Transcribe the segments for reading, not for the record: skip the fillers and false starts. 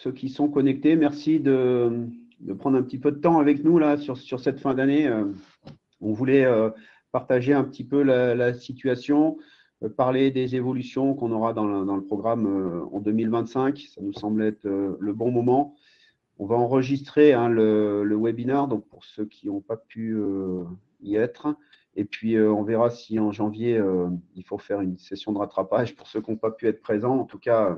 ceux qui sont connectés. Merci de prendre un petit peu de temps avec nous là sur cette fin d'année. On voulait partager un petit peu la situation, parler des évolutions qu'on aura dans le programme en 2025. Ça nous semble être le bon moment. On va enregistrer le webinaire, donc pour ceux qui n'ont pas pu y être. Et puis, on verra si en janvier, il faut faire une session de rattrapage pour ceux qui n'ont pas pu être présents. En tout cas,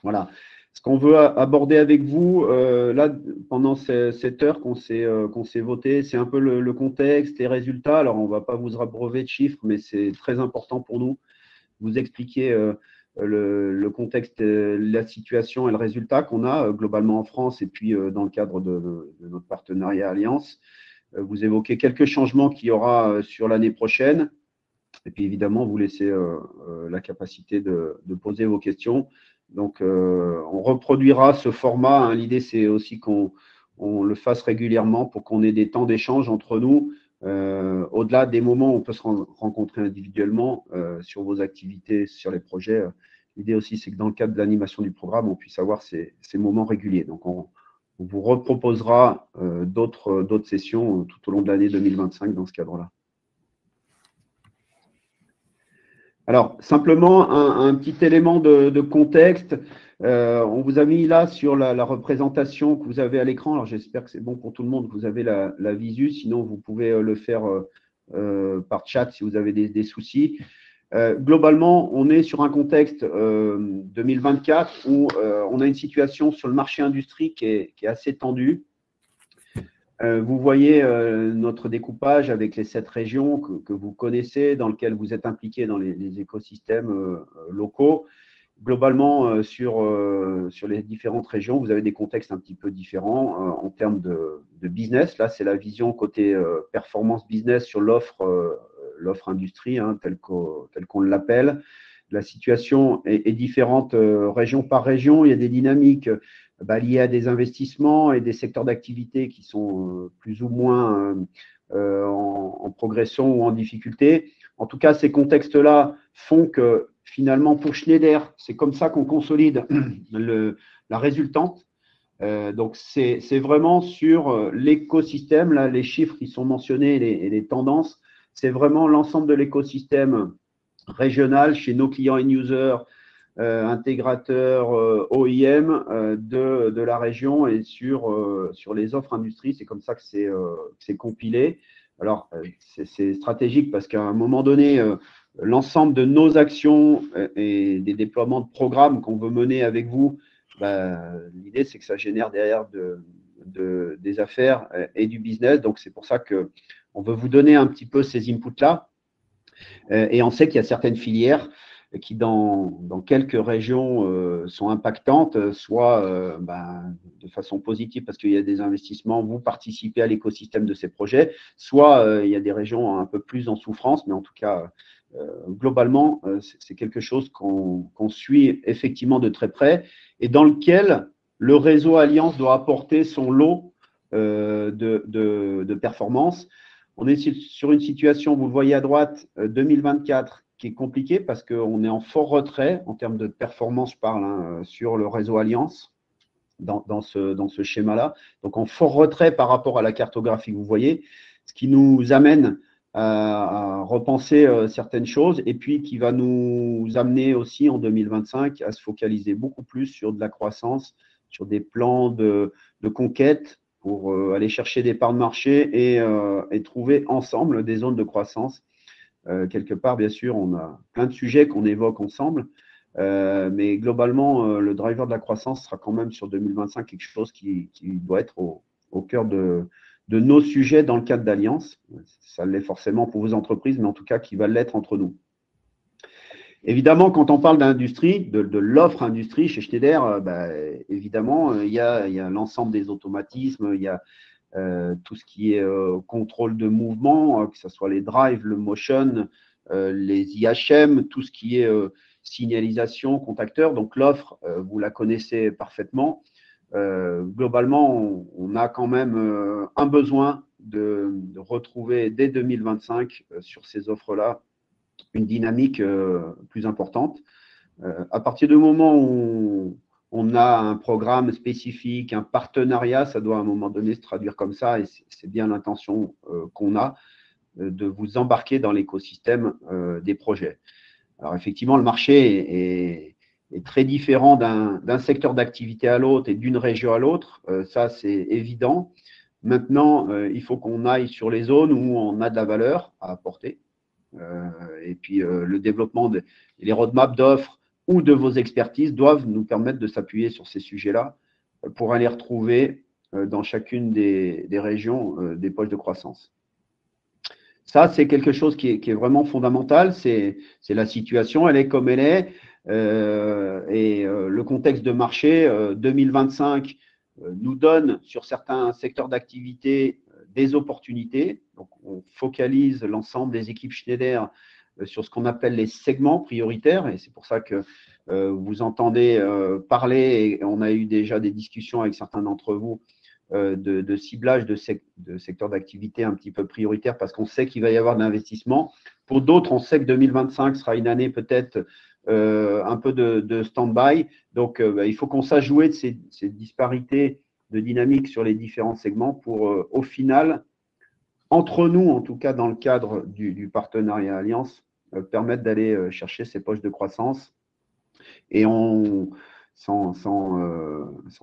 voilà. Ce qu'on veut aborder avec vous, là, pendant cette heure qu'on s'est voté, c'est un peu le contexte, les résultats. Alors, on ne va pas vous abreuver de chiffres, mais c'est très important pour nous. Vous expliquer le contexte, la situation et le résultat qu'on a globalement en France et puis dans le cadre de notre partenariat Alliance. Vous évoquez quelques changements qu'il y aura sur l'année prochaine. Et puis évidemment, vous laissez la capacité de poser vos questions. Donc, on reproduira ce format, hein. L'idée, c'est aussi qu'on le fasse régulièrement pour qu'on ait des temps d'échange entre nous. Au-delà des moments où on peut se rencontrer individuellement sur vos activités, sur les projets, l'idée aussi, c'est que dans le cadre de l'animation du programme, on puisse avoir ces moments réguliers. Donc, on vous reproposera d'autres sessions tout au long de l'année 2025 dans ce cadre-là. Alors, simplement, un petit élément de contexte. On vous a mis là sur la représentation que vous avez à l'écran. Alors, j'espère que c'est bon pour tout le monde, que vous avez la visu. Sinon, vous pouvez le faire par chat si vous avez des soucis. Globalement, on est sur un contexte 2024 où on a une situation sur le marché industrie qui est assez tendue. Vous voyez notre découpage avec les 7 régions que vous connaissez, dans lesquelles vous êtes impliqués dans les écosystèmes locaux. Globalement, sur les différentes régions, vous avez des contextes un petit peu différents en termes de business. Là, c'est la vision côté performance business sur l'offre industrie, hein, telle qu'on l'appelle. La situation est différente région par région. Il y a des dynamiques liées à des investissements et des secteurs d'activité qui sont plus ou moins en progression ou en difficulté. En tout cas, ces contextes-là font que finalement, pour Schneider, c'est comme ça qu'on consolide la résultante. Donc, c'est vraiment sur l'écosystème, là, les chiffres qui sont mentionnés et les tendances, c'est vraiment l'ensemble de l'écosystème régional chez nos clients end-users, intégrateurs, OIM de la région et sur les offres industries. C'est comme ça que c'est compilé. Alors, c'est stratégique parce qu'à un moment donné, l'ensemble de nos actions et des déploiements de programmes qu'on veut mener avec vous, l'idée, c'est que ça génère derrière des affaires et du business. Donc, c'est pour ça qu'on veut vous donner un petit peu ces inputs-là. Et on sait qu'il y a certaines filières qui, dans quelques régions, sont impactantes, soit de façon positive parce qu'il y a des investissements, vous participez à l'écosystème de ces projets, soit il y a des régions un peu plus en souffrance, mais en tout cas, globalement, c'est quelque chose qu'on suit effectivement de très près et dans lequel le réseau Alliance doit apporter son lot de performance. On est sur une situation, vous le voyez à droite, 2024, qui est compliquée parce qu'on est en fort retrait en termes de performance, je parle, hein, sur le réseau Alliance, dans ce schéma-là. Donc, en fort retrait par rapport à la cartographie que vous voyez, ce qui nous amène à repenser certaines choses et puis qui va nous amener aussi en 2025 à se focaliser beaucoup plus sur de la croissance, sur des plans de conquête pour aller chercher des parts de marché et trouver ensemble des zones de croissance. Quelque part, bien sûr, on a plein de sujets qu'on évoque ensemble, mais globalement, le driver de la croissance sera quand même sur 2025 quelque chose qui doit être au cœur de nos sujets dans le cadre d'Alliance. Ça l'est forcément pour vos entreprises, mais en tout cas qui va l'être entre nous. Évidemment, quand on parle d'industrie, de l'offre industrie chez Schneider, évidemment, il y a l'ensemble des automatismes, il y a tout ce qui est contrôle de mouvement, que ce soit les drives, le motion, les IHM, tout ce qui est signalisation, contacteur. Donc l'offre, vous la connaissez parfaitement. Globalement, on a quand même un besoin de retrouver dès 2025 sur ces offres-là une dynamique plus importante. À partir du moment où on a un programme spécifique, un partenariat, ça doit à un moment donné se traduire comme ça, et c'est bien l'intention qu'on a de vous embarquer dans l'écosystème des projets. Alors effectivement, le marché est très différent d'un secteur d'activité à l'autre et d'une région à l'autre, ça c'est évident. Maintenant, il faut qu'on aille sur les zones où on a de la valeur à apporter. Et puis, le développement les roadmaps d'offres ou de vos expertises doivent nous permettre de s'appuyer sur ces sujets-là pour aller retrouver dans chacune des régions des poches de croissance. Ça, c'est quelque chose qui est vraiment fondamental. C'est la situation, elle est comme elle est. Le contexte de marché 2025 nous donne sur certains secteurs d'activité des opportunités. Donc, on focalise l'ensemble des équipes Schneider sur ce qu'on appelle les segments prioritaires. Et c'est pour ça que vous entendez parler, et on a eu déjà des discussions avec certains d'entre vous, de ciblage de secteurs d'activité un petit peu prioritaires parce qu'on sait qu'il va y avoir de l'investissement. Pour d'autres, on sait que 2025 sera une année peut-être un peu de stand-by. Donc, il faut qu'on sache jouer de ces disparités de dynamique sur les différents segments pour, au final, entre nous, en tout cas dans le cadre du partenariat Alliance, permettre d'aller chercher ces poches de croissance. Et sans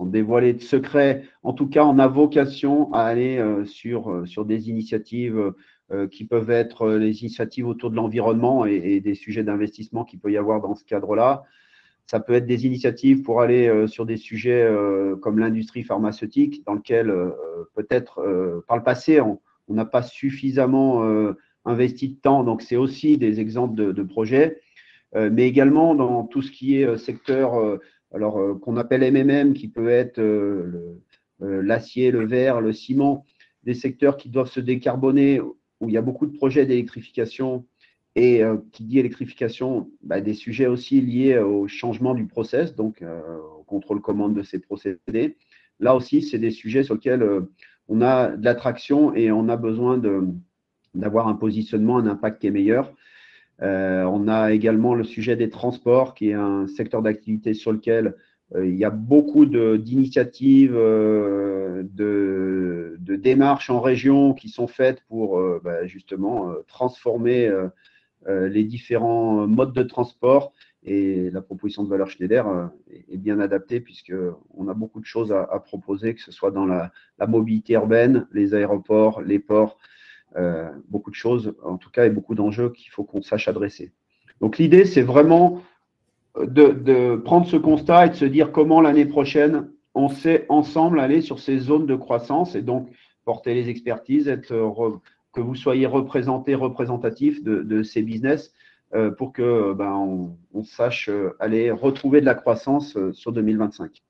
dévoiler de secret, en tout cas, on a vocation à aller sur des initiatives qui peuvent être les initiatives autour de l'environnement et des sujets d'investissement qu'il peut y avoir dans ce cadre-là. Ça peut être des initiatives pour aller sur des sujets comme l'industrie pharmaceutique, dans lequel peut-être par le passé, on n'a pas suffisamment investi de temps. Donc, c'est aussi des exemples de projets. Mais également dans tout ce qui est secteur qu'on appelle MMM, qui peut être l'acier, le verre, le ciment, des secteurs qui doivent se décarboner, où il y a beaucoup de projets d'électrification. Et qui dit électrification, des sujets aussi liés au changement du process, donc au contrôle-commande de ces procédés. Là aussi, c'est des sujets sur lesquels on a de l'attraction et on a besoin d'avoir un positionnement, un impact qui est meilleur. On a également le sujet des transports, qui est un secteur d'activité sur lequel il y a beaucoup d'initiatives, de démarches en région qui sont faites pour justement transformer les différents modes de transport. Et la proposition de valeur Schneider est bien adaptée puisqu'on a beaucoup de choses à proposer, que ce soit dans la mobilité urbaine, les aéroports, les ports, beaucoup de choses, en tout cas, et beaucoup d'enjeux qu'il faut qu'on sache adresser. Donc, l'idée, c'est vraiment de prendre ce constat et de se dire comment l'année prochaine, on sait ensemble aller sur ces zones de croissance et donc porter les expertises, que vous soyez représentatif de ces business pour que on sache aller retrouver de la croissance sur 2025.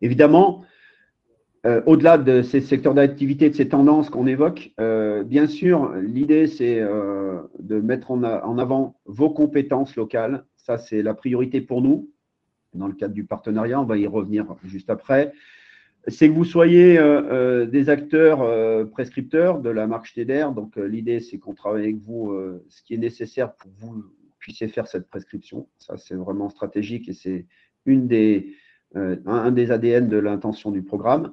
Évidemment, au-delà de ces secteurs d'activité, de ces tendances qu'on évoque, bien sûr, l'idée, c'est de mettre en avant vos compétences locales. Ça, c'est la priorité pour nous. Dans le cadre du partenariat, on va y revenir juste après. C'est que vous soyez des acteurs prescripteurs de la marque Schneider. Donc, l'idée, c'est qu'on travaille avec vous ce qui est nécessaire pour que vous puissiez faire cette prescription. Ça, c'est vraiment stratégique et c'est un des ADN de l'intention du programme.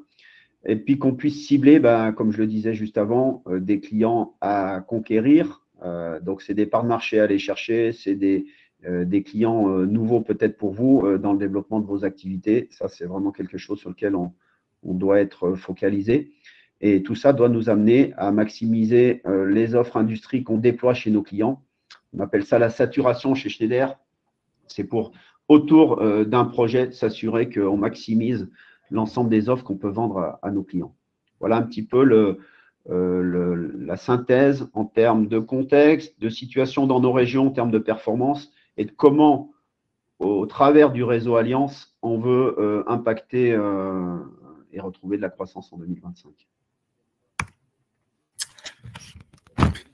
Et puis qu'on puisse cibler, comme je le disais juste avant, des clients à conquérir. Donc, c'est des parts de marché à aller chercher, c'est des clients nouveaux peut-être pour vous dans le développement de vos activités. Ça, c'est vraiment quelque chose sur lequel on doit être focalisé. Et tout ça doit nous amener à maximiser les offres industrie qu'on déploie chez nos clients. On appelle ça la saturation chez Schneider. C'est pour, autour d'un projet, s'assurer qu'on maximise l'ensemble des offres qu'on peut vendre à nos clients. Voilà un petit peu la synthèse en termes de contexte, de situation dans nos régions, en termes de performance et de comment, au travers du réseau Alliance, on veut impacter et retrouver de la croissance en 2025.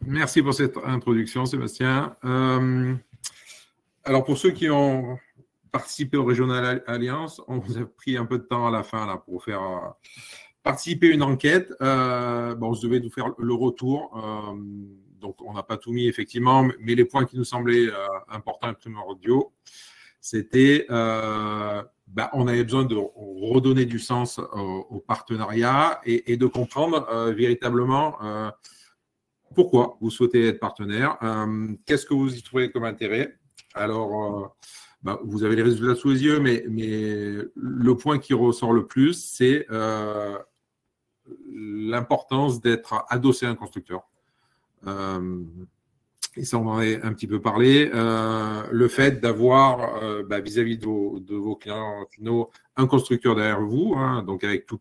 Merci pour cette introduction, Sébastien. Alors, pour ceux qui ont participé au Régional Alliance, on vous a pris un peu de temps à la fin là, pour faire participer à une enquête. On se devait nous faire le retour. Donc, on n'a pas tout mis, effectivement, mais les points qui nous semblaient importants et primordiaux, c'était on avait besoin de redonner du sens au partenariat et de comprendre véritablement pourquoi vous souhaitez être partenaire, qu'est-ce que vous y trouvez comme intérêt. Alors, vous avez les résultats sous les yeux, mais le point qui ressort le plus, c'est l'importance d'être adossé à un constructeur. Et ça, on en a un petit peu parlé. Le fait d'avoir, vis-à-vis de vos clients finaux, un constructeur derrière vous, hein, donc avec tout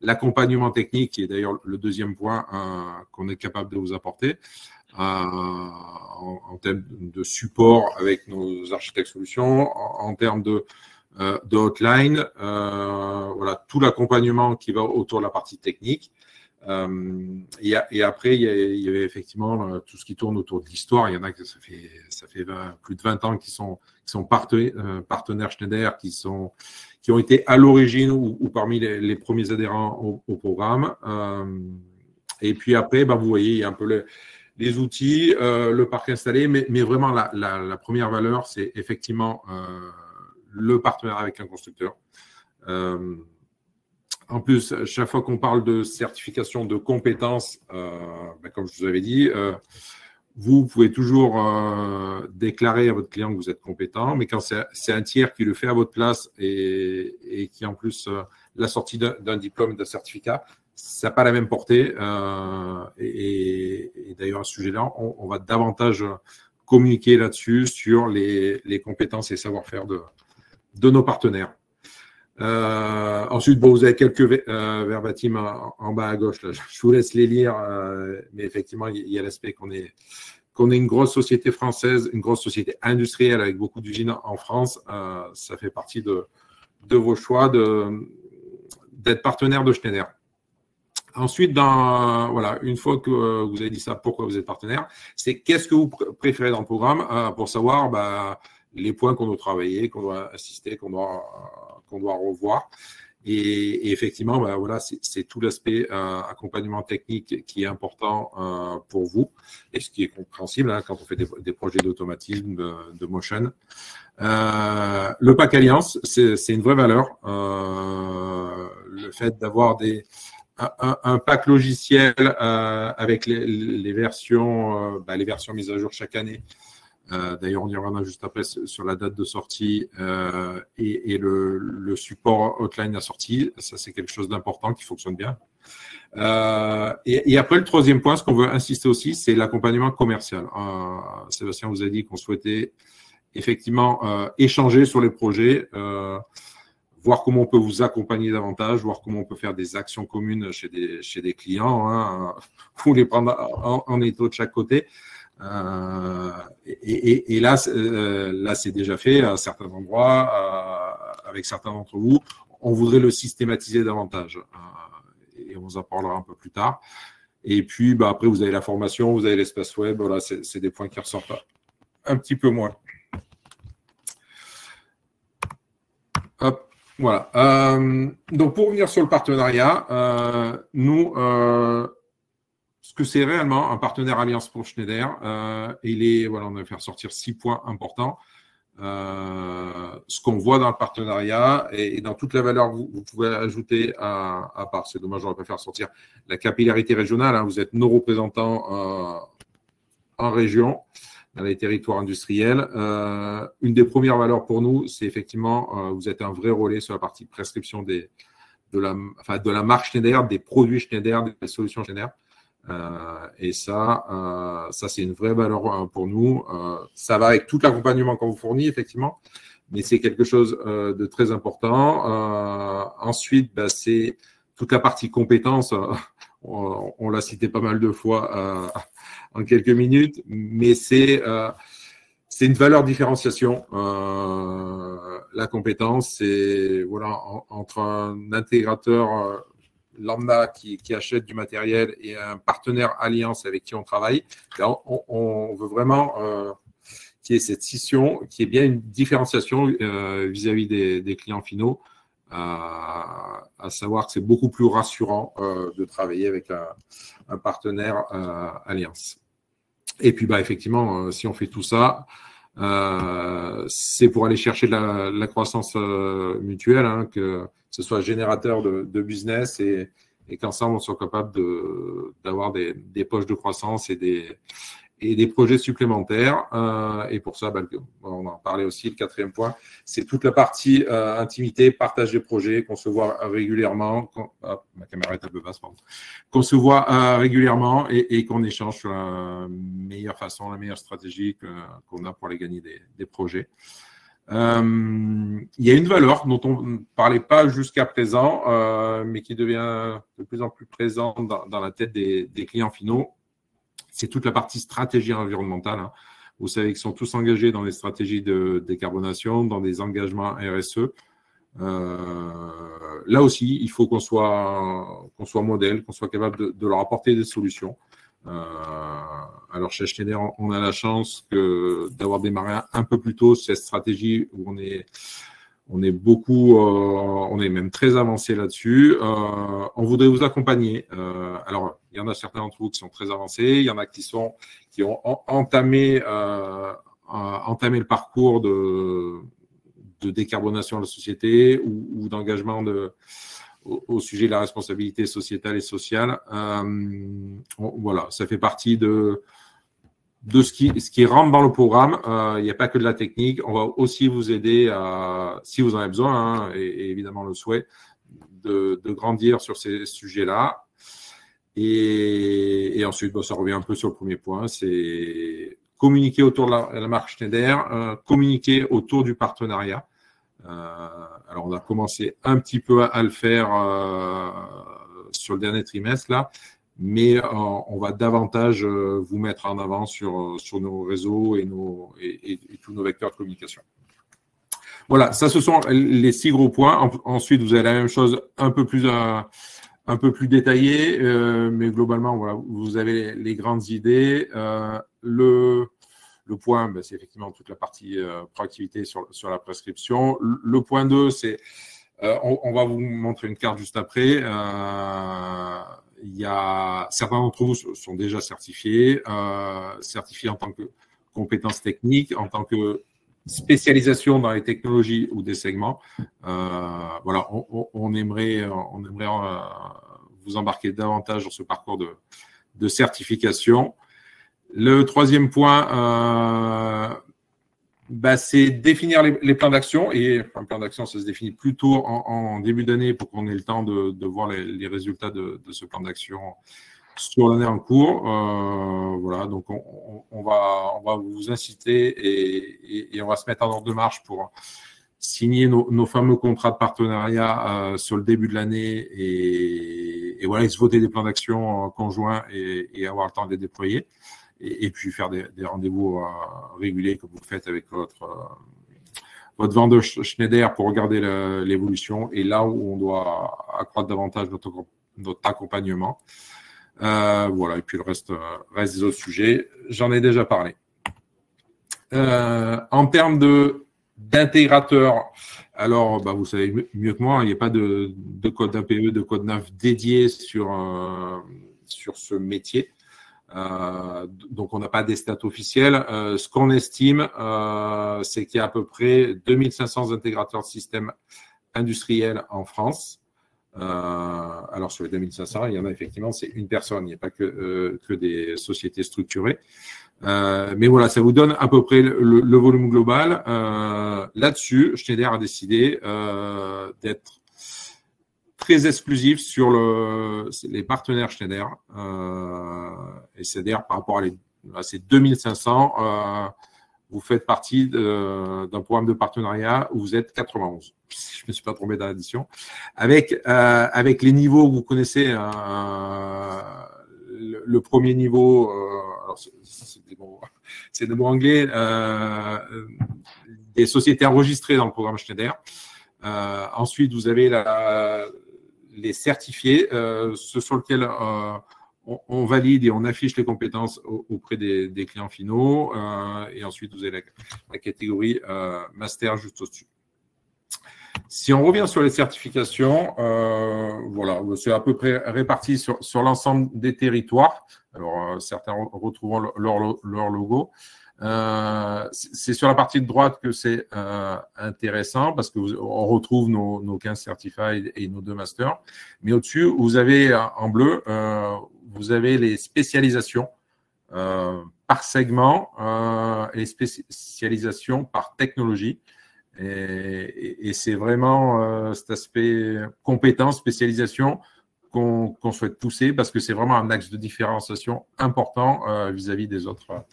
l'accompagnement technique, qui est d'ailleurs le deuxième point qu'on est capable de vous apporter, en termes de support avec nos architectes solutions, en termes de hotline, voilà, tout l'accompagnement qui va autour de la partie technique. Et après, il y avait effectivement tout ce qui tourne autour de l'histoire. Il y en a que ça fait plus de 20 ans qui sont partenaires Schneider, qui ont été à l'origine ou parmi les premiers adhérents au programme. Et puis après, vous voyez, il y a un peu les outils, le parc installé, mais vraiment la première valeur, c'est effectivement le partenariat avec un constructeur. En plus, chaque fois qu'on parle de certification de compétences, comme je vous avais dit, vous pouvez toujours déclarer à votre client que vous êtes compétent, mais quand c'est un tiers qui le fait à votre place et qui en plus la sortie d'un diplôme, d'un certificat, ça n'a pas la même portée. Et d'ailleurs, à ce sujet-là, on va davantage communiquer là-dessus sur les compétences et savoir-faire de nos partenaires. Ensuite, vous avez quelques verbatim en bas à gauche. Là. Je vous laisse les lire, mais effectivement, il y a l'aspect qu'on est une grosse société française, une grosse société industrielle avec beaucoup d'usines en France. Ça fait partie de vos choix d'être partenaire de Schneider. Ensuite, une fois que vous avez dit ça, pourquoi vous êtes partenaire, c'est qu'est-ce que vous préférez dans le programme pour savoir les points qu'on doit travailler, qu'on doit assister, qu'on doit revoir. Et effectivement, c'est tout l'aspect accompagnement technique qui est important pour vous et ce qui est compréhensible quand on fait des projets d'automatisme, de motion. Le pack Alliance, c'est une vraie valeur. Le fait d'avoir un pack logiciel avec les versions mises à jour chaque année. D'ailleurs, on y reviendra juste après sur la date de sortie et le support hotline à sortie. Ça, c'est quelque chose d'important qui fonctionne bien. Et après, le troisième point, ce qu'on veut insister aussi, c'est l'accompagnement commercial. Sébastien vous a dit qu'on souhaitait effectivement échanger sur les projets, voir comment on peut vous accompagner davantage, voir comment on peut faire des actions communes chez des clients, ou les prendre en étau de chaque côté. Et là, c'est déjà fait à certains endroits, avec certains d'entre vous. On voudrait le systématiser davantage. Et on vous en parlera un peu plus tard. Et puis, après, vous avez la formation, vous avez l'espace web. Voilà, c'est des points qui ressortent un petit peu moins. Hop. Voilà. Donc, pour revenir sur le partenariat, nous, ce que c'est réellement un partenaire Alliance pour Schneider, on va faire sortir 6 points importants. Ce qu'on voit dans le partenariat et dans toute la valeur que vous pouvez ajouter à part, c'est dommage, on ne va pas faire sortir la capillarité régionale. Vous êtes nos représentants en région, dans les territoires industriels. Une des premières valeurs pour nous, c'est effectivement, vous êtes un vrai relais sur la partie prescription de la marque Schneider, des produits Schneider, des solutions Schneider. Et ça c'est une vraie valeur pour nous. Ça va avec tout l'accompagnement qu'on vous fournit, effectivement, mais c'est quelque chose de très important. Ensuite, c'est toute la partie compétences. On l'a cité pas mal de fois en quelques minutes, mais c'est une valeur différenciation. La compétence, c'est entre un intégrateur lambda qui achète du matériel et un partenaire alliance avec qui on travaille. Là, on veut vraiment qu'il y ait cette scission, qu'il y ait bien une différenciation vis-à-vis des clients finaux, à savoir que c'est beaucoup plus rassurant de travailler avec un partenaire alliance. Et puis, effectivement, si on fait tout ça, C'est pour aller chercher de la croissance mutuelle, hein, que ce soit générateur de business et qu'ensemble on soit capable d'avoir des poches de croissance et des projets supplémentaires. Et pour ça, on en parlait aussi, le quatrième point, c'est toute la partie intimité, partage des projets, qu'on se voit régulièrement. Ma caméra est un peu basse, pardon. Qu'on se voit régulièrement et qu'on échange sur la meilleure façon, la meilleure stratégie qu'on a pour aller gagner des projets. Il y a une valeur dont on ne parlait pas jusqu'à présent, mais qui devient de plus en plus présente dans la tête des clients finaux. C'est toute la partie stratégie environnementale. Hein. Vous savez qu'ils sont tous engagés dans les stratégies de décarbonation, dans des engagements RSE. Là aussi, il faut qu'on soit modèle, qu'on soit capable de leur apporter des solutions. Alors, chez Schneider, on a la chance d'avoir démarré un peu plus tôt cette stratégie où on est même très avancé là-dessus. On voudrait vous accompagner. Alors, il y en a certains d'entre vous qui sont très avancés. Il y en a qui ont entamé le parcours de décarbonation de la société ou d'engagement au sujet de la responsabilité sociétale et sociale. Voilà, ça fait partie de ce qui rentre dans le programme. Il n'y a pas que de la technique. On va aussi vous aider si vous en avez besoin, hein, et évidemment le souhait, de grandir sur ces sujets-là. Et ensuite, ça revient un peu sur le premier point, c'est communiquer autour de la marque Schneider, communiquer autour du partenariat. Alors, on a commencé un petit peu à le faire sur le dernier trimestre, là. Mais on va davantage vous mettre en avant sur nos réseaux et tous nos vecteurs de communication. Voilà, ça, ce sont les 6 gros points. Ensuite, vous avez la même chose un peu plus détaillée, mais globalement, voilà, vous avez les grandes idées. Le point, c'est effectivement toute la partie proactivité sur la prescription. Le point 2, c'est, on va vous montrer une carte juste après. Il y a certains d'entre vous sont déjà certifiés en tant que compétences techniques, en tant que spécialisation dans les technologies ou des segments. Voilà, on aimerait vous embarquer davantage dans ce parcours de certification. Le troisième point, c'est définir les plans d'action. Et un plan d'action, ça se définit plutôt en début d'année pour qu'on ait le temps de voir les résultats de ce plan d'action sur l'année en cours. Voilà, donc on va vous inciter et on va se mettre en ordre de marche pour signer nos fameux contrats de partenariat sur le début de l'année et voilà, et se voter des plans d'action conjoints et avoir le temps de les déployer. Et puis faire des rendez-vous réguliers comme vous faites avec votre vendeur Schneider pour regarder l'évolution et là où on doit accroître davantage notre accompagnement. Voilà, et puis le reste des autres sujets, j'en ai déjà parlé. En termes d'intégrateurs, alors vous savez mieux que moi, il n'y a pas de code APE, de code NAV dédié sur ce métier. Donc, on n'a pas des stats officiels. Ce qu'on estime, c'est qu'il y a à peu près 2500 intégrateurs de systèmes industriels en France. Alors, sur les 2500, il y en a effectivement, c'est une personne. Il n'y a pas que des sociétés structurées. Mais voilà, ça vous donne à peu près le volume global. Là-dessus, Schneider a décidé d'être très exclusif sur les partenaires Schneider. Et c'est-à-dire, par rapport à ces 2500, vous faites partie d'un programme de partenariat où vous êtes 91. Je ne me suis pas trompé dans l'addition. Avec les niveaux que vous connaissez, le premier niveau, alors c'est des mots anglais, des sociétés enregistrées dans le programme Schneider. Ensuite, vous avez les certifiés, ceux sur lesquels on valide et on affiche les compétences auprès des clients finaux. Et ensuite, vous avez la catégorie master juste au-dessus. Si on revient sur les certifications, voilà, c'est à peu près réparti sur l'ensemble des territoires. Alors, certains retrouveront leur logo. C'est sur la partie de droite que c'est intéressant parce que on retrouve nos 15 certified et nos 2 masters. Mais au-dessus, vous avez en bleu, vous avez les spécialisations par segment et les spécialisations par technologie. Et c'est vraiment cet aspect compétence, spécialisation qu'on souhaite pousser parce que c'est vraiment un axe de différenciation important vis-à-vis des autres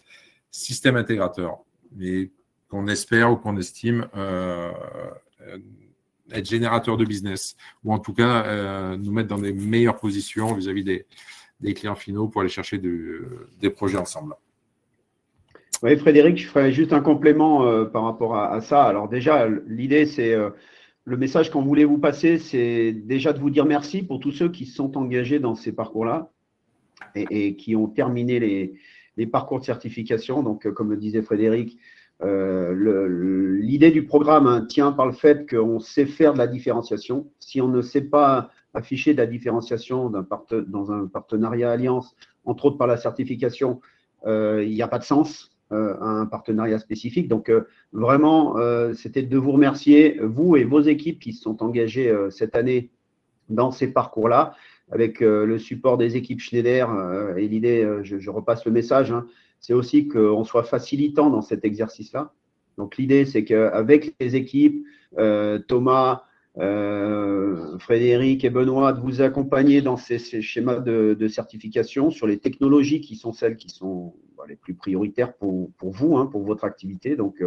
système intégrateur, mais qu'on espère ou qu'on estime être générateur de business, ou en tout cas nous mettre dans des meilleures positions vis-à-vis des clients finaux pour aller chercher des projets ensemble. Oui, Frédéric, je ferai juste un complément par rapport à ça. Alors déjà, l'idée, c'est le message qu'on voulait vous passer, c'est déjà de vous dire merci pour tous ceux qui se sont engagés dans ces parcours-là et qui ont terminé les parcours de certification. Donc, comme le disait Frédéric, l'idée du programme tient par le fait qu'on sait faire de la différenciation. Si on ne sait pas afficher de la différenciation dans un partenariat alliance, entre autres par la certification, il n'y a pas de sens à un partenariat spécifique. Donc, vraiment, c'était de vous remercier, vous et vos équipes qui se sont engagées cette année dans ces parcours-là, avec le support des équipes Schneider. Et l'idée, je repasse le message, c'est aussi qu'on soit facilitant dans cet exercice-là. Donc, l'idée, c'est qu'avec les équipes, Thomas, Frédéric et Benoît, de vous accompagner dans ces schémas de certification sur les technologies qui sont celles qui sont les plus prioritaires pour vous, pour votre activité. Donc,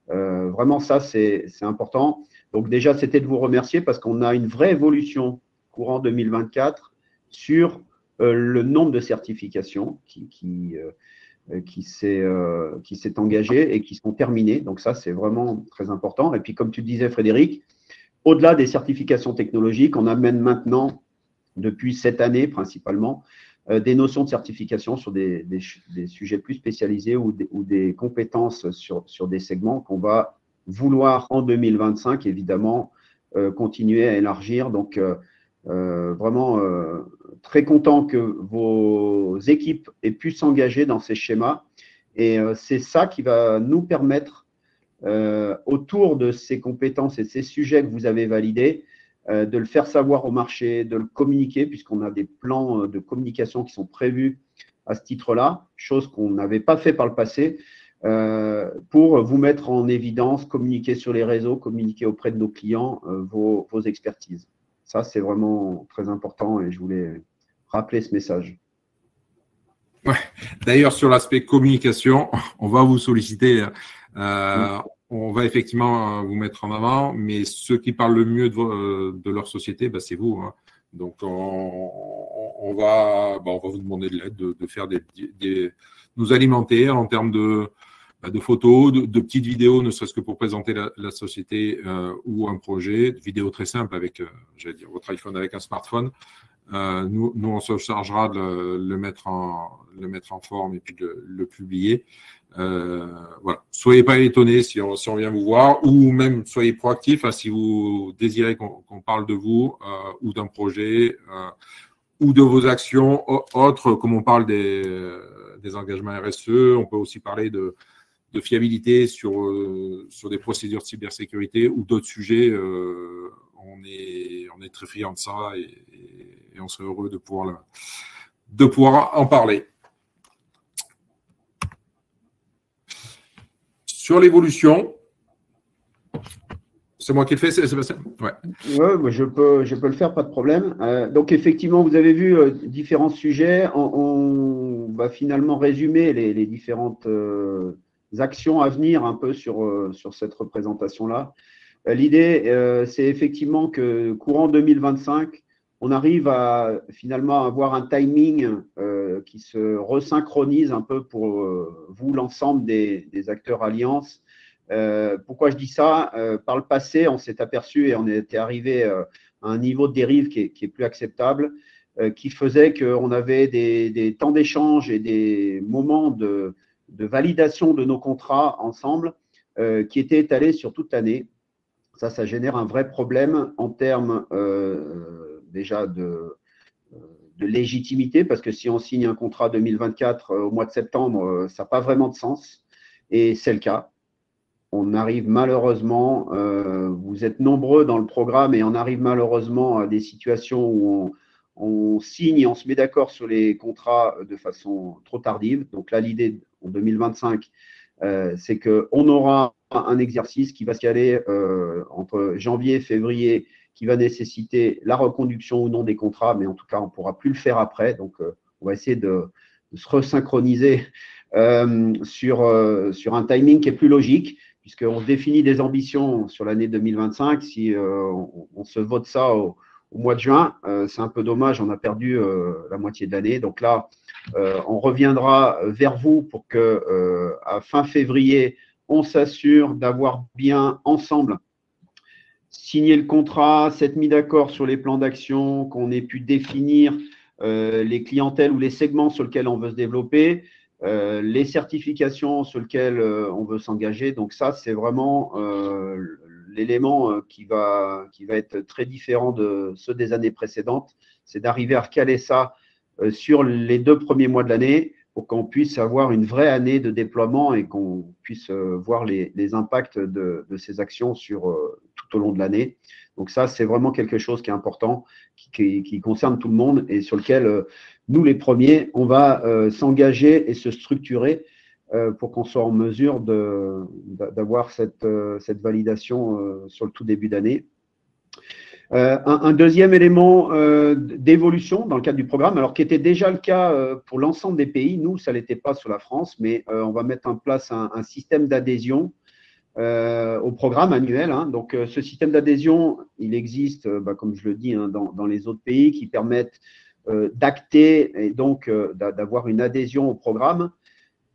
vraiment, ça, c'est important. Donc, déjà, c'était de vous remercier parce qu'on a une vraie évolution courant 2024 sur le nombre de certifications qui s'est engagé et qui sont terminées. Donc, ça, c'est vraiment très important. Et puis, comme tu disais, Frédéric, au-delà des certifications technologiques, on amène maintenant, depuis cette année principalement, des notions de certification sur des sujets plus spécialisés ou des compétences sur des segments qu'on va vouloir en 2025, évidemment, continuer à élargir. Donc, vraiment très content que vos équipes aient pu s'engager dans ces schémas. Et c'est ça qui va nous permettre, autour de ces compétences et ces sujets que vous avez validés, de le faire savoir au marché, de le communiquer, puisqu'on a des plans de communication qui sont prévus à ce titre-là, chose qu'on n'avait pas fait par le passé, pour vous mettre en évidence, communiquer sur les réseaux, communiquer auprès de nos clients vos expertises. Ça, c'est vraiment très important et je voulais rappeler ce message. Ouais. D'ailleurs, sur l'aspect communication, on va vous solliciter. On va effectivement vous mettre en avant, mais ceux qui parlent le mieux de leur société, c'est vous. Donc, on va vous demander de l'aide, de faire nous alimenter en termes de photos, de petites vidéos, ne serait-ce que pour présenter la société ou un projet, de vidéos très simples avec, votre iPhone avec un smartphone. Nous, on se chargera de le mettre en forme et puis de le publier. Voilà. Soyez pas étonnés si on vient vous voir, ou même soyez proactifs si vous désirez qu'on parle de vous ou d'un projet ou de vos actions autres, comme on parle des engagements RSE. On peut aussi parler de fiabilité sur des procédures de cybersécurité ou d'autres sujets. On est très friand de ça et on serait heureux de pouvoir en parler. Sur l'évolution, c'est moi qui le fais, Sébastien? Ouais, je peux le faire, pas de problème. Donc, effectivement, vous avez vu différents sujets. On va finalement résumer les différentes actions à venir un peu sur cette représentation-là. L'idée, c'est effectivement que courant 2025, on arrive à finalement avoir un timing qui se resynchronise un peu pour vous, l'ensemble des acteurs Alliance. Pourquoi je dis ça? Par le passé, on s'est aperçu et on était arrivé à un niveau de dérive qui est plus acceptable, qui faisait qu'on avait des temps d'échange et des moments de validation de nos contrats ensemble qui étaient étalés sur toute l'année. Ça génère un vrai problème en termes déjà de légitimité, parce que si on signe un contrat 2024 au mois de septembre, ça n'a pas vraiment de sens. Et c'est le cas. On arrive malheureusement, vous êtes nombreux dans le programme et on arrive malheureusement à des situations où on signe et on se met d'accord sur les contrats de façon trop tardive. Donc là, l'idée en 2025, c'est qu'on aura un exercice qui va se caler entre janvier et février, qui va nécessiter la reconduction ou non des contrats, mais en tout cas, on ne pourra plus le faire après. Donc, on va essayer de se resynchroniser sur un timing qui est plus logique, puisqu'on définit des ambitions sur l'année 2025. Si on se vote ça au mois de juin, c'est un peu dommage, on a perdu la moitié de l'année. Donc là, on reviendra vers vous pour que à fin février, on s'assure d'avoir bien ensemble signé le contrat, s'être mis d'accord sur les plans d'action, qu'on ait pu définir les clientèles ou les segments sur lesquels on veut se développer, les certifications sur lesquelles on veut s'engager. Donc ça, c'est vraiment l'élément qui va être très différent de ceux des années précédentes. C'est d'arriver à recaler ça sur les 2 premiers mois de l'année pour qu'on puisse avoir une vraie année de déploiement et qu'on puisse voir les impacts de ces actions sur tout au long de l'année. Donc ça, c'est vraiment quelque chose qui est important, qui concerne tout le monde et sur lequel nous, les premiers, on va s'engager et se structurer pour qu'on soit en mesure d'avoir cette validation sur le tout début d'année. Un deuxième élément d'évolution dans le cadre du programme, alors qui était déjà le cas pour l'ensemble des pays, nous, ça ne l'était pas sur la France, mais on va mettre en place un système d'adhésion au programme annuel. Donc, ce système d'adhésion, il existe, comme je le dis, dans les autres pays qui permettent d'acter et donc d'avoir une adhésion au programme.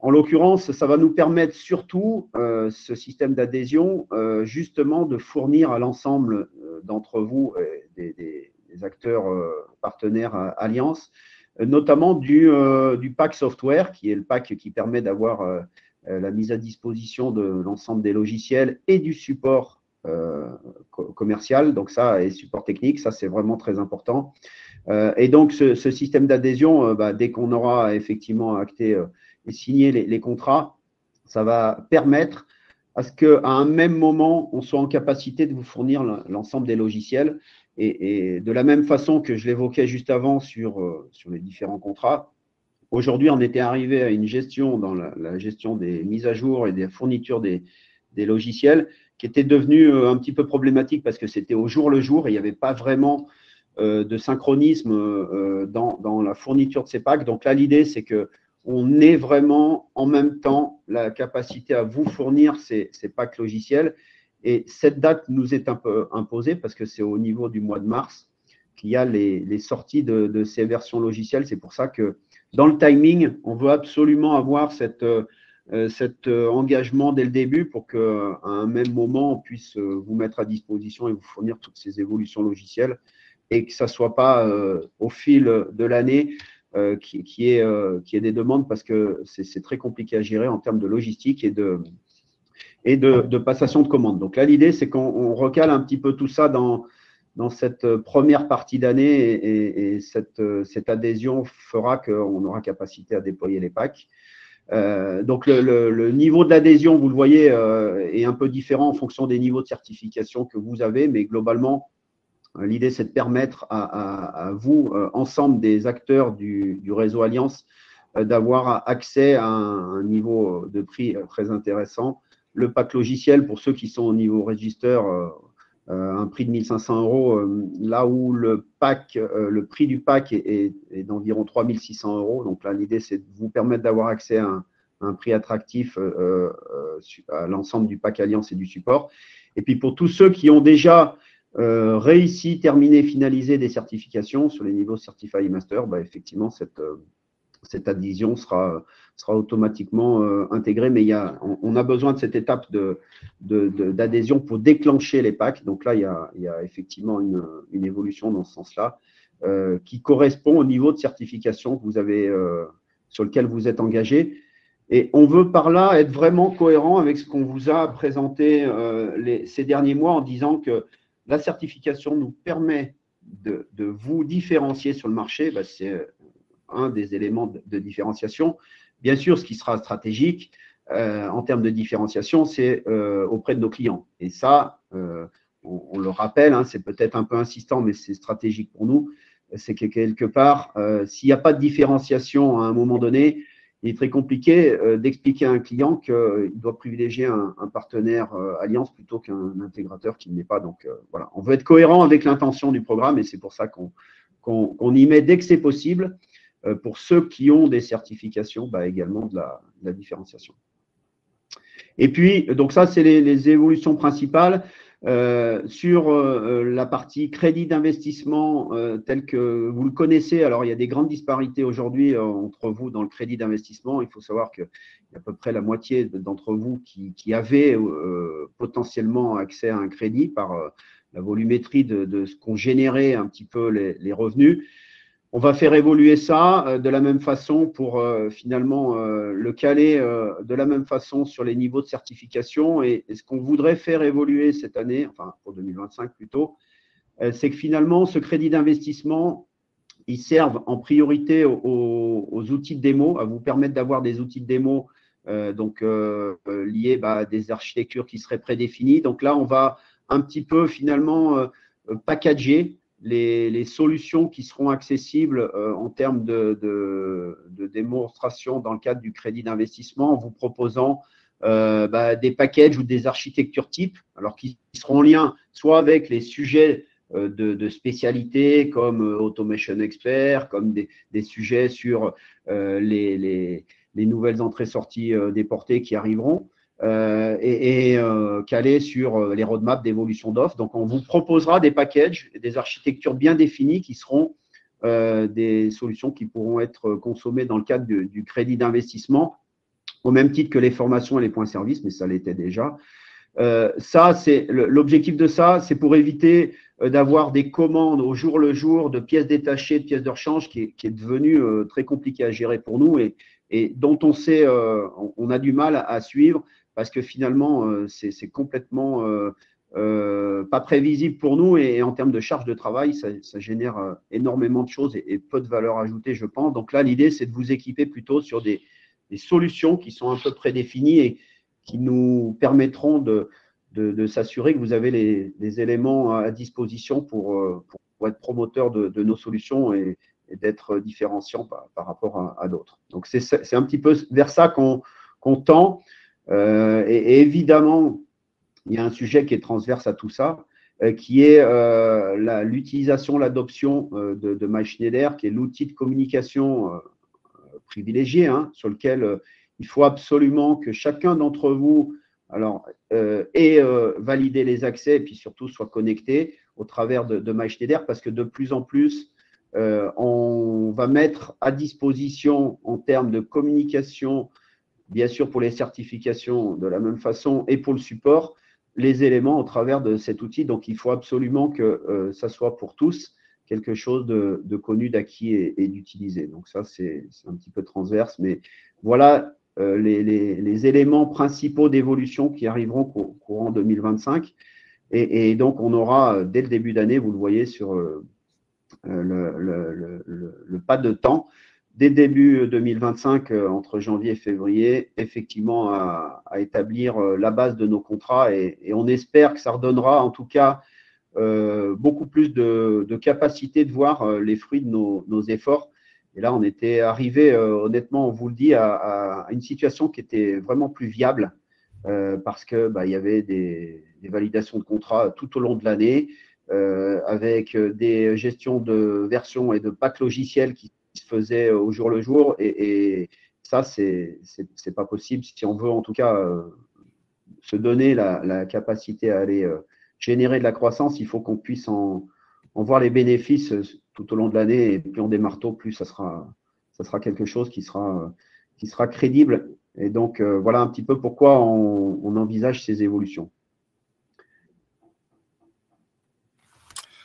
En l'occurrence, ça va nous permettre surtout, ce système d'adhésion, justement de fournir à l'ensemble d'entre vous, des acteurs partenaires Alliance, notamment du pack software, qui est le pack qui permet d'avoir la mise à disposition de l'ensemble des logiciels et du support commercial, donc ça, et support technique, ça c'est vraiment très important. Et donc ce système d'adhésion, dès qu'on aura effectivement acté et signer les contrats, ça va permettre à ce qu'à un même moment, on soit en capacité de vous fournir l'ensemble des logiciels. Et de la même façon que je l'évoquais juste avant sur les différents contrats, aujourd'hui, on était arrivé à une gestion dans la gestion des mises à jour et des fournitures des logiciels qui était devenue un petit peu problématique parce que c'était au jour le jour et il n'y avait pas vraiment de synchronisme dans la fourniture de ces packs. Donc là, l'idée, c'est que on ait vraiment en même temps la capacité à vous fournir ces packs logiciels. Et cette date nous est un peu imposée parce que c'est au niveau du mois de mars qu'il y a les sorties de ces versions logicielles. C'est pour ça que dans le timing, on veut absolument avoir cet engagement dès le début pour qu'à un même moment, on puisse vous mettre à disposition et vous fournir toutes ces évolutions logicielles et que ça ne soit pas au fil de l'année qui est des demandes parce que c'est très compliqué à gérer en termes de logistique et de passation de commandes. Donc là, l'idée, c'est qu'on recale un petit peu tout ça dans cette première partie d'année et cette adhésion fera qu'on aura capacité à déployer les packs. Donc, le niveau de l'adhésion, vous le voyez, est un peu différent en fonction des niveaux de certification que vous avez, mais globalement, l'idée, c'est de permettre à vous, ensemble des acteurs du réseau Alliance, d'avoir accès à un niveau de prix très intéressant. Le pack logiciel, pour ceux qui sont au niveau register, un prix de 1 500 €, là où le prix du pack est d'environ 3 600 €. Donc là, l'idée, c'est de vous permettre d'avoir accès à un prix attractif à l'ensemble du pack Alliance et du support. Et puis, pour tous ceux qui ont déjà réussi, terminé, finalisé des certifications sur les niveaux Certify Master, effectivement, cette adhésion sera automatiquement intégrée, mais on a besoin de cette étape d'adhésion pour déclencher les packs. Donc là, il y a effectivement une évolution dans ce sens-là qui correspond au niveau de certification que vous avez, sur lequel vous êtes engagé. Et on veut par là être vraiment cohérent avec ce qu'on vous a présenté ces derniers mois en disant que la certification nous permet de vous différencier sur le marché. C'est un des éléments de différenciation. Bien sûr, ce qui sera stratégique, en termes de différenciation, c'est auprès de nos clients. Et ça, on le rappelle, hein, c'est peut-être un peu insistant, mais c'est stratégique pour nous, c'est que quelque part, s'il n'y a pas de différenciation à un moment donné, il est très compliqué d'expliquer à un client qu'il doit privilégier un partenaire Alliance plutôt qu'un intégrateur qui ne l'est pas. Donc, voilà, on veut être cohérent avec l'intention du programme et c'est pour ça qu'on y met dès que c'est possible pour ceux qui ont des certifications, également de la différenciation. Et puis, donc ça, c'est les évolutions principales. Sur la partie crédit d'investissement tel que vous le connaissez, alors il y a des grandes disparités aujourd'hui entre vous dans le crédit d'investissement. Il faut savoir qu'il y a à peu près la moitié d'entre vous qui avaient potentiellement accès à un crédit par la volumétrie de ce qu'ont généré un petit peu les revenus. On va faire évoluer ça de la même façon pour finalement le caler de la même façon sur les niveaux de certification. Et ce qu'on voudrait faire évoluer cette année, enfin pour 2025 plutôt, c'est que finalement ce crédit d'investissement, il serve en priorité aux outils de démo, à vous permettre d'avoir des outils de démo liés à des architectures qui seraient prédéfinies. Donc là, on va un petit peu finalement packager les solutions qui seront accessibles en termes de démonstration dans le cadre du crédit d'investissement en vous proposant des packages ou des architectures types, alors qui seront en lien soit avec les sujets de spécialité comme Automation Expert, comme des sujets sur les nouvelles entrées-sorties déportées qui arriveront, calé sur les roadmaps d'évolution d'offres. Donc, on vous proposera des packages, des architectures bien définies qui seront des solutions qui pourront être consommées dans le cadre du crédit d'investissement, au même titre que les formations et les points services, mais ça l'était déjà. Ça, c'est l'objectif de ça, c'est pour éviter d'avoir des commandes au jour le jour de pièces détachées, de pièces de rechange, qui est devenu très compliqué à gérer pour nous et dont on sait, on a du mal à suivre parce que finalement, c'est complètement pas prévisible pour nous et en termes de charge de travail, ça génère énormément de choses et peu de valeur ajoutée, je pense. Donc là, l'idée, c'est de vous équiper plutôt sur des solutions qui sont un peu prédéfinies et qui nous permettront de s'assurer que vous avez les éléments à disposition pour être promoteur de nos solutions et d'être différenciant par rapport à d'autres. Donc, c'est un petit peu vers ça qu'on tend. Et évidemment, il y a un sujet qui est transverse à tout ça, qui est l'utilisation, l'adoption de MySchneider, qui est l'outil de communication privilégié, sur lequel il faut absolument que chacun d'entre vous ait validé les accès et puis surtout soit connecté au travers de MySchneider parce que de plus en plus, on va mettre à disposition en termes de communication, bien sûr pour les certifications de la même façon et pour le support, les éléments au travers de cet outil. Donc, il faut absolument que ça soit pour tous quelque chose de connu, d'acquis et d'utilisé. Donc, ça, c'est un petit peu transverse. Mais voilà les éléments principaux d'évolution qui arriveront courant 2025. Et donc, on aura, dès le début d'année, vous le voyez sur le pas de temps, dès début 2025, entre janvier et février, effectivement, à établir la base de nos contrats. Et on espère que ça redonnera, en tout cas, beaucoup plus de capacité de voir les fruits de nos efforts. Et là, on était arrivé, honnêtement, on vous le dit, à une situation qui était vraiment plus viable parce qu'il y avait des validations de contrats tout au long de l'année avec des gestions de versions et de packs logiciels qui se faisaient au jour le jour. Et ça, c'est pas possible si on veut en tout cas se donner la capacité à aller générer de la croissance. Il faut qu'on puisse en voir les bénéfices tout au long de l'année. Et plus on démarre tôt, plus ça sera quelque chose qui sera crédible. Et donc, voilà un petit peu pourquoi on envisage ces évolutions.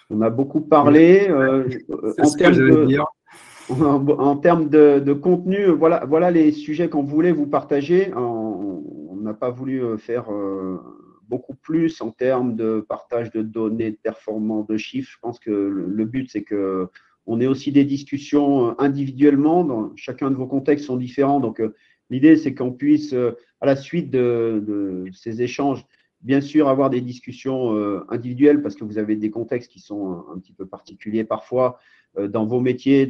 On a beaucoup parlé en termes de contenu. Voilà les sujets qu'on voulait vous partager. On n'a pas voulu faire beaucoup plus en termes de partage de données, de performance, de chiffres. Je pense que le but, c'est qu'on ait aussi des discussions individuellement. Chacun de vos contextes sont différents. Donc, l'idée, c'est qu'on puisse, à la suite de ces échanges, bien sûr, avoir des discussions individuelles parce que vous avez des contextes qui sont un petit peu particuliers parfois dans vos métiers,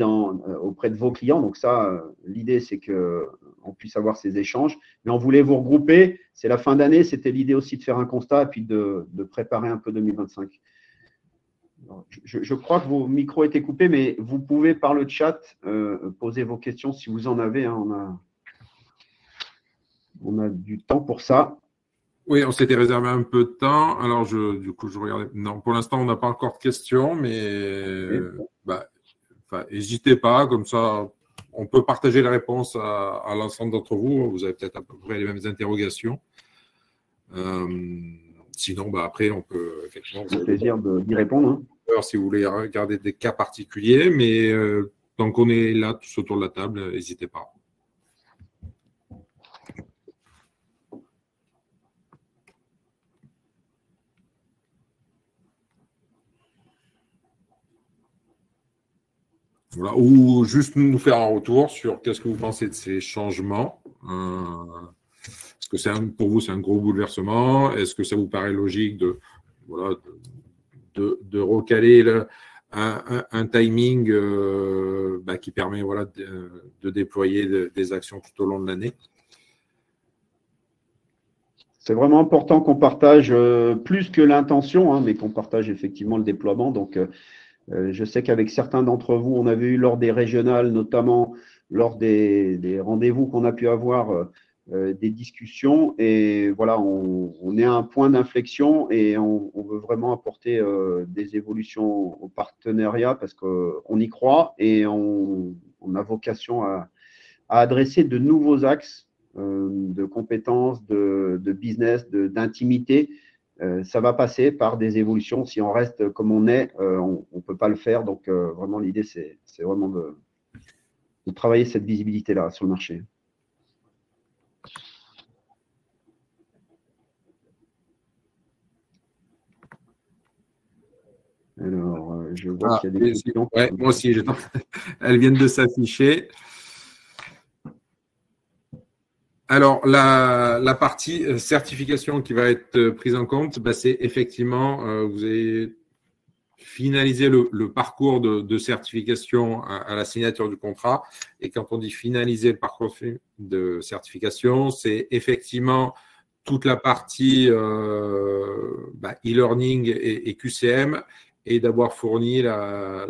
auprès de vos clients. Donc ça, l'idée, c'est qu'on puisse avoir ces échanges. Mais on voulait vous regrouper. C'est la fin d'année. C'était l'idée aussi de faire un constat et puis de préparer un peu 2025. Je crois que vos micros étaient coupés, mais vous pouvez par le chat poser vos questions si vous en avez. Hein. On a du temps pour ça. Oui, on s'était réservé un peu de temps. Alors, du coup, je regardais. Non, pour l'instant, on n'a pas encore de questions, mais n'hésitez pas. Comme ça, on peut partager les réponses à l'ensemble d'entre vous. Vous avez peut-être à peu près les mêmes interrogations. Sinon, après, on peut effectivement. C'est un plaisir d'y répondre. Hein. Si vous voulez regarder des cas particuliers, mais tant qu'on est là tous autour de la table, n'hésitez pas. Voilà. Ou juste nous faire un retour sur qu'est-ce que vous pensez de ces changements. Est-ce que pour vous, c'est un gros bouleversement? Est-ce que ça vous paraît logique de recaler un timing qui permet de déployer des actions tout au long de l'année? C'est vraiment important qu'on partage plus que l'intention, hein, mais qu'on partage effectivement le déploiement. Donc, je sais qu'avec certains d'entre vous, on avait eu lors des régionales, notamment lors des rendez-vous qu'on a pu avoir, des discussions. Et voilà, on est à un point d'inflexion et on veut vraiment apporter des évolutions au partenariat parce qu'on y croit et on a vocation à adresser de nouveaux axes de compétences, de business, d'intimité. Ça va passer par des évolutions. Si on reste comme on est, on ne peut pas le faire. Donc, vraiment, l'idée, c'est vraiment de travailler cette visibilité-là sur le marché. Alors, je vois qu'il y a des questions. Ouais, moi aussi, elles viennent de s'afficher. Alors, la partie certification qui va être prise en compte, c'est effectivement, vous avez finalisé le parcours de certification à la signature du contrat. Et quand on dit finaliser le parcours de certification, c'est effectivement toute la partie e-learning et QCM et d'avoir fourni la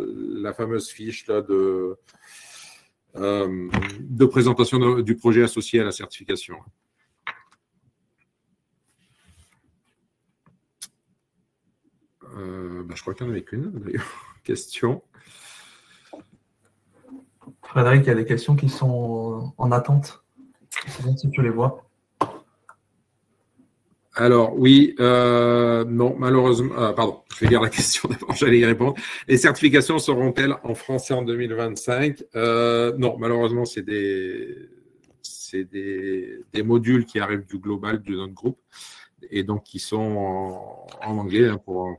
fameuse fiche là, de présentation du projet associé à la certification. Je crois qu'il n'y en avait qu'une, d'ailleurs. Question. Frédéric, il y a des questions qui sont en attente. C'est bon si tu les vois. Alors, oui, non, malheureusement, pardon, je vais lire la question d'abord, j'allais y répondre. Les certifications seront-elles en français en 2025 ? Non, malheureusement, c'est des modules qui arrivent du global de notre groupe et donc qui sont en anglais hein, pour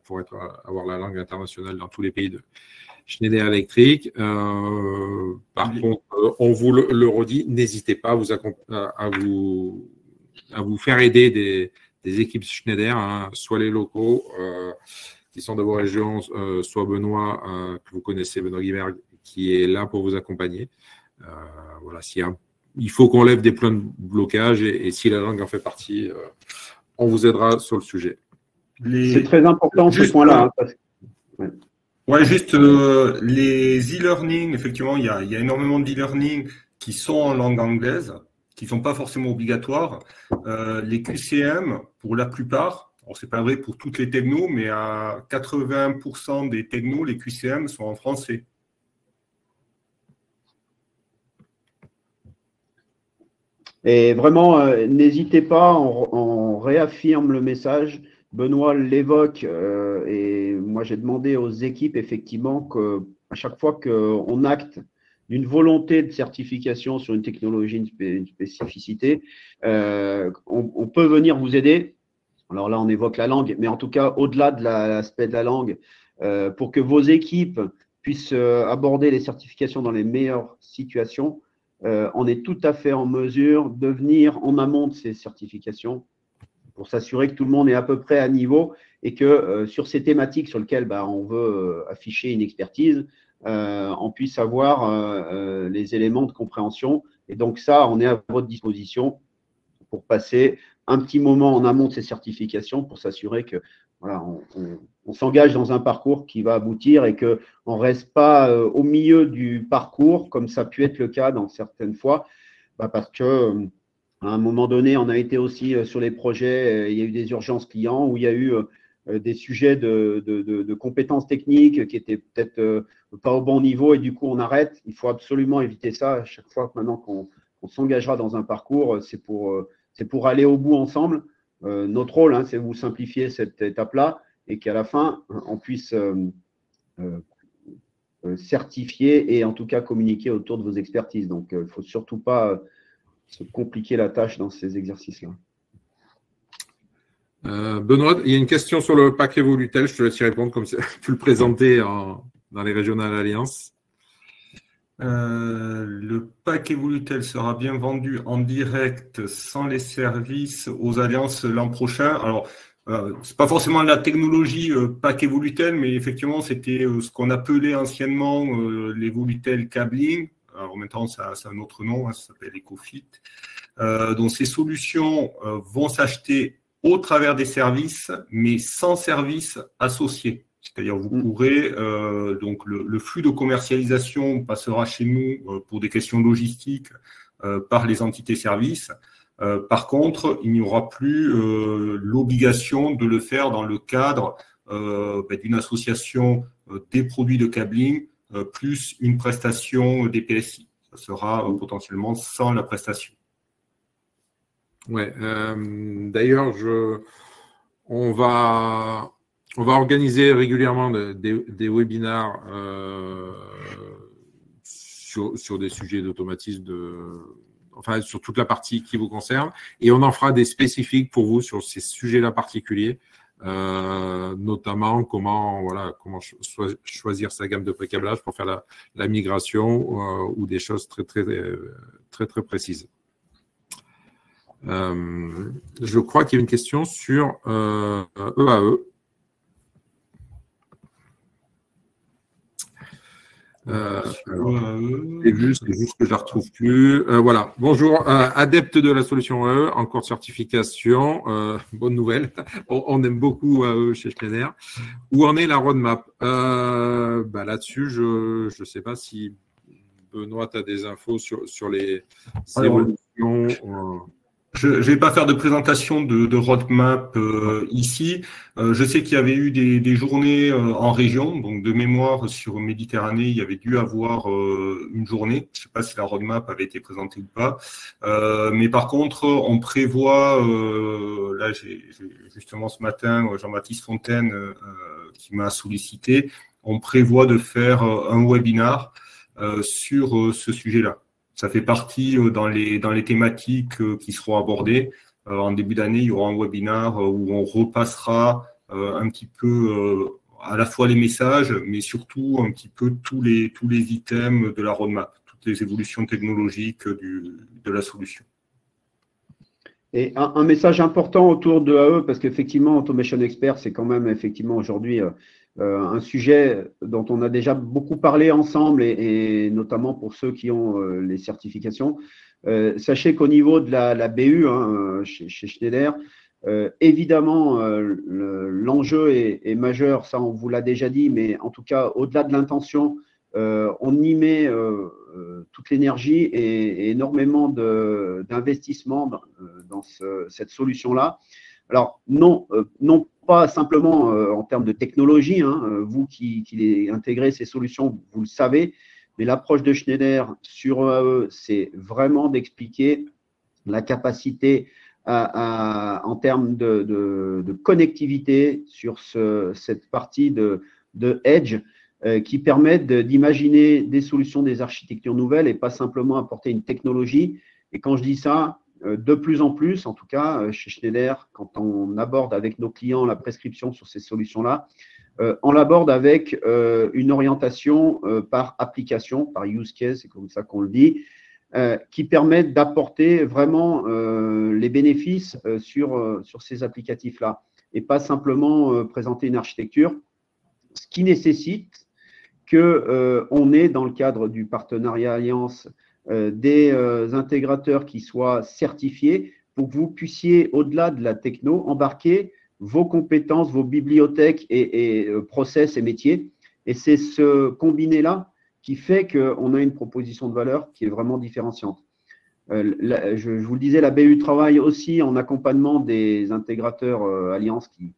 avoir la langue internationale dans tous les pays de Schneider Electric. Par contre, on vous le redit, n'hésitez pas à vous faire aider des équipes Schneider, hein, soit les locaux qui sont de vos régions, soit Benoît, que vous connaissez, Benoît Guibert, qui est là pour vous accompagner. Voilà, il faut qu'on lève des points de blocage et si la langue en fait partie, on vous aidera sur le sujet. C'est très important ce point-là. Hein, ouais, juste les e-learning, effectivement, il y a énormément d'e-learning qui sont en langue anglaise, qui ne sont pas forcément obligatoires. Les QCM, pour la plupart, ce n'est pas vrai pour toutes les technos, mais à 80% des technos, les QCM sont en français. Et vraiment, n'hésitez pas, on réaffirme le message. Benoît l'évoque et moi j'ai demandé aux équipes effectivement qu'à chaque fois qu'on acte d'une volonté de certification sur une technologie, une spécificité, on peut venir vous aider. Alors là, on évoque la langue, mais en tout cas, au-delà de l'aspect de la langue, pour que vos équipes puissent aborder les certifications dans les meilleures situations, on est tout à fait en mesure de venir en amont de ces certifications pour s'assurer que tout le monde est à peu près à niveau et que sur ces thématiques sur lesquelles on veut afficher une expertise, on puisse avoir les éléments de compréhension. Et donc ça, on est à votre disposition pour passer un petit moment en amont de ces certifications pour s'assurer que voilà, on s'engage dans un parcours qui va aboutir et qu'on ne reste pas au milieu du parcours, comme ça a pu être le cas dans certaines fois, parce que à un moment donné, on a été aussi sur les projets, il y a eu des urgences clients où il y a eu des sujets de compétences techniques qui étaient peut-être pas au bon niveau et du coup, on arrête. Il faut absolument éviter ça. À chaque fois que maintenant qu'on s'engagera dans un parcours, c'est pour aller au bout ensemble. Notre rôle, c'est vous simplifier cette étape-là et qu'à la fin, on puisse certifier et en tout cas communiquer autour de vos expertises. Donc, il ne faut surtout pas se compliquer la tâche dans ces exercices-là. Benoît, il y a une question sur le pack Evolutel. Je te laisse y répondre comme tu le présentais dans les Régionales Alliances. Le pack Evolutel sera bien vendu en direct sans les services aux alliances l'an prochain. Alors, c'est pas forcément la technologie pack Evolutel, mais effectivement, c'était ce qu'on appelait anciennement l'Evolutel Cabling. Alors maintenant, ça a un autre nom, ça s'appelle EcoFit. Donc, ces solutions vont s'acheter au travers des services, mais sans services associés. C'est-à-dire, vous pourrez, donc le flux de commercialisation passera chez nous pour des questions logistiques par les entités services. Par contre, il n'y aura plus l'obligation de le faire dans le cadre d'une association des produits de cabling plus une prestation des PSI. Ça sera potentiellement sans la prestation. Ouais. D'ailleurs, on va organiser régulièrement des webinars sur des sujets d'automatisme, enfin sur toute la partie qui vous concerne, et on en fera des spécifiques pour vous sur ces sujets-là particuliers. Notamment comment choisir sa gamme de pré-câblage pour faire la migration ou des choses très précises. Je crois qu'il y a une question sur EAE. C'est juste que je ne la retrouve plus. Voilà. Bonjour, adepte de la solution EAE, en cours de certification. Bonne nouvelle. On aime beaucoup EAE chez Schneider. Où en est la roadmap? Là-dessus, je ne sais pas si Benoît, tu as des infos sur les évolutions. Je ne vais pas faire de présentation de roadmap ici. Je sais qu'il y avait eu des journées en région, donc de mémoire sur Méditerranée, il y avait dû avoir une journée. Je ne sais pas si la roadmap avait été présentée ou pas. Mais par contre, on prévoit, là j'ai justement ce matin Jean-Baptiste Fontaine qui m'a sollicité, on prévoit de faire un webinar sur ce sujet-là. Ça fait partie dans les thématiques qui seront abordées. En début d'année, il y aura un webinar où on repassera un petit peu à la fois les messages, mais surtout un petit peu tous les items de la roadmap, toutes les évolutions technologiques de la solution. Et un message important autour de AE, parce qu'effectivement, Automation Expert, c'est quand même effectivement aujourd'hui un sujet dont on a déjà beaucoup parlé ensemble et notamment pour ceux qui ont les certifications. Sachez qu'au niveau de la BU chez Schneider, évidemment, l'enjeu est majeur, ça on vous l'a déjà dit, mais en tout cas, au-delà de l'intention, on y met toute l'énergie et énormément d'investissement dans cette solution-là. Alors, non pas simplement en termes de technologie, vous qui intégrez ces solutions, vous le savez, mais l'approche de Schneider sur EAE, c'est vraiment d'expliquer la capacité en termes de connectivité sur cette partie de Edge qui permettent d'imaginer des solutions, des architectures nouvelles et pas simplement apporter une technologie. Et quand je dis ça, de plus en plus, en tout cas, chez Schneider, quand on aborde avec nos clients la prescription sur ces solutions-là, on l'aborde avec une orientation par application, par use case, c'est comme ça qu'on le dit. qui permettent d'apporter vraiment les bénéfices sur ces applicatifs-là et pas simplement présenter une architecture, ce qui nécessite qu'on ait dans le cadre du partenariat Alliance des intégrateurs qui soient certifiés pour que vous puissiez, au-delà de la techno, embarquer vos compétences, vos bibliothèques et process et métiers. Et c'est ce combiné-là qui fait qu'on a une proposition de valeur qui est vraiment différenciante. Je vous le disais, la BU travaille aussi en accompagnement des intégrateurs Alliance qui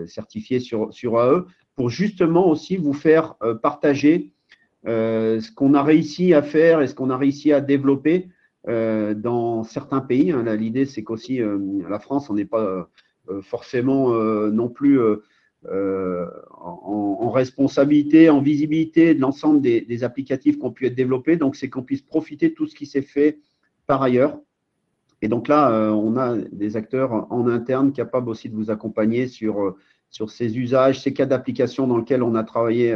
certifiés sur AE pour justement aussi vous faire partager ce qu'on a réussi à faire et ce qu'on a réussi à développer dans certains pays. L'idée, c'est qu'aussi la France, on n'est pas forcément non plus en responsabilité, en visibilité de l'ensemble des applicatifs qui ont pu être développés. Donc, c'est qu'on puisse profiter de tout ce qui s'est fait par ailleurs. Et donc là, on a des acteurs en interne capables aussi de vous accompagner sur ces usages, ces cas d'application dans lesquels on a travaillé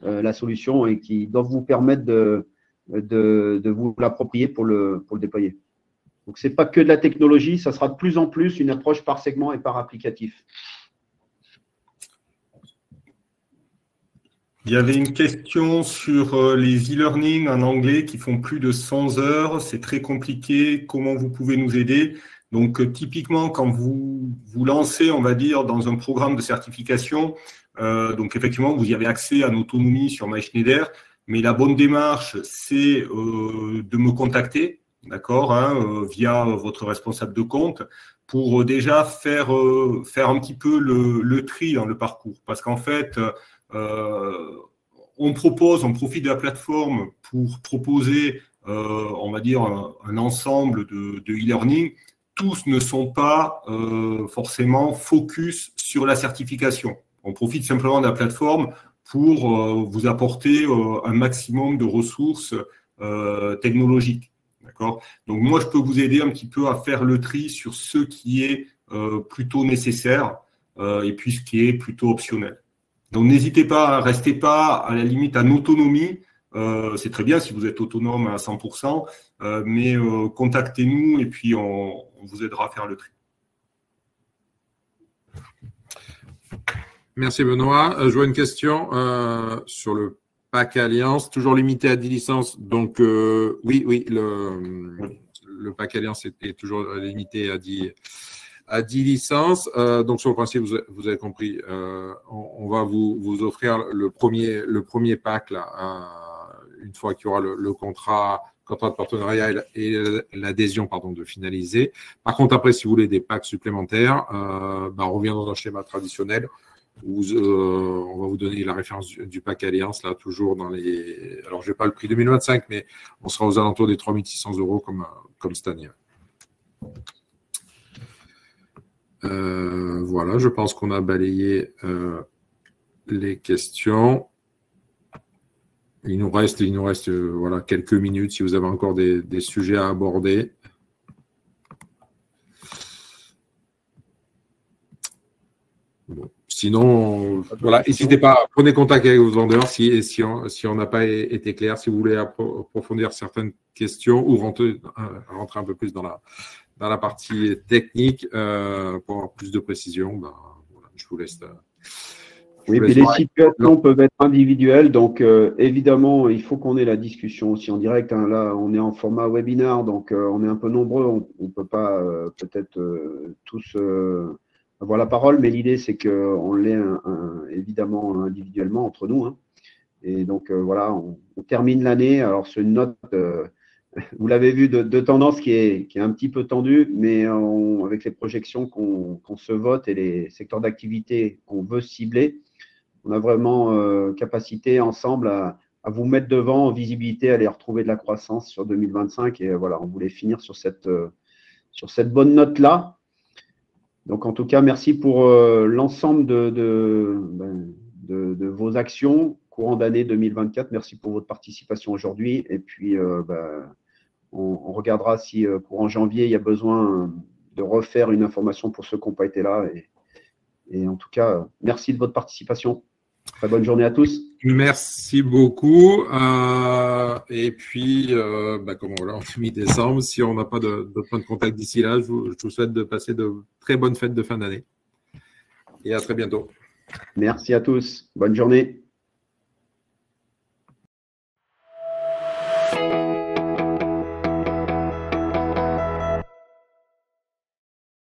la solution et qui doivent vous permettre de vous l'approprier pour le déployer. Donc, ce n'est pas que de la technologie, ça sera de plus en plus une approche par segment et par applicatif. Il y avait une question sur les e-learning en anglais qui font plus de 100 heures. C'est très compliqué. Comment vous pouvez nous aider? Donc, typiquement, quand vous vous lancez, on va dire, dans un programme de certification, donc effectivement, vous y avez accès à l'autonomie sur MySchneider, mais la bonne démarche, c'est de me contacter, d'accord, via votre responsable de compte, pour déjà faire un petit peu le tri dans le parcours. Parce qu'en fait, on profite de la plateforme pour proposer, on va dire, un ensemble de e-learning. Tous ne sont pas forcément focus sur la certification. On profite simplement de la plateforme pour vous apporter un maximum de ressources technologiques. D'accord ? Donc, moi, je peux vous aider un petit peu à faire le tri sur ce qui est plutôt nécessaire et puis ce qui est plutôt optionnel. Donc, n'hésitez pas, restez pas à la limite en autonomie. C'est très bien si vous êtes autonome à 100%, mais contactez-nous et puis on vous aidera à faire le tri. Merci Benoît. Je vois une question sur le pack Alliance, toujours limité à 10 licences. Donc, oui, le pack Alliance est toujours limité à 10 licences. Donc, sur le principe, vous avez compris, on va vous offrir le premier pack là, une fois qu'il y aura le contrat de partenariat et l'adhésion de finaliser. Par contre, après, si vous voulez des packs supplémentaires, on revient dans un schéma traditionnel où on va vous donner la référence du pack Alliance, là, toujours dans les… Alors, je n'ai pas le prix 2025, mais on sera aux alentours des 3 600 € comme cette année. Voilà, je pense qu'on a balayé les questions. Il nous reste voilà, quelques minutes si vous avez encore des sujets à aborder. Bon. Sinon, voilà, n'hésitez pas, prenez contact avec vos vendeurs si on n'a pas été clair, si vous voulez approfondir certaines questions ou rentrer un peu plus dans la partie technique pour avoir plus de précision. Voilà, je vous laisse. Oui, puis les situations peuvent être individuelles, donc évidemment, il faut qu'on ait la discussion aussi en direct. Là, on est en format webinar, donc on est un peu nombreux, on ne peut pas peut-être tous avoir la parole, mais l'idée, c'est qu'on l'ait évidemment individuellement entre nous. Et donc, voilà, on termine l'année. Alors, c'est une note, vous l'avez vu, de tendance qui est un petit peu tendue, mais avec les projections qu'on se vote et les secteurs d'activité qu'on veut cibler, on a vraiment capacité ensemble à vous mettre devant en visibilité, à aller retrouver de la croissance sur 2025. Et voilà, on voulait finir sur cette bonne note-là. Donc, en tout cas, merci pour l'ensemble de vos actions courant d'année 2024. Merci pour votre participation aujourd'hui. Et puis, on regardera si courant janvier, il y a besoin de refaire une information pour ceux qui n'ont pas été là. Et en tout cas, merci de votre participation. Très bonne journée à tous. Merci beaucoup. Et puis, comme on est mi-décembre, si on n'a pas de point de contact d'ici là, je vous souhaite de passer de très bonnes fêtes de fin d'année. Et à très bientôt. Merci à tous. Bonne journée.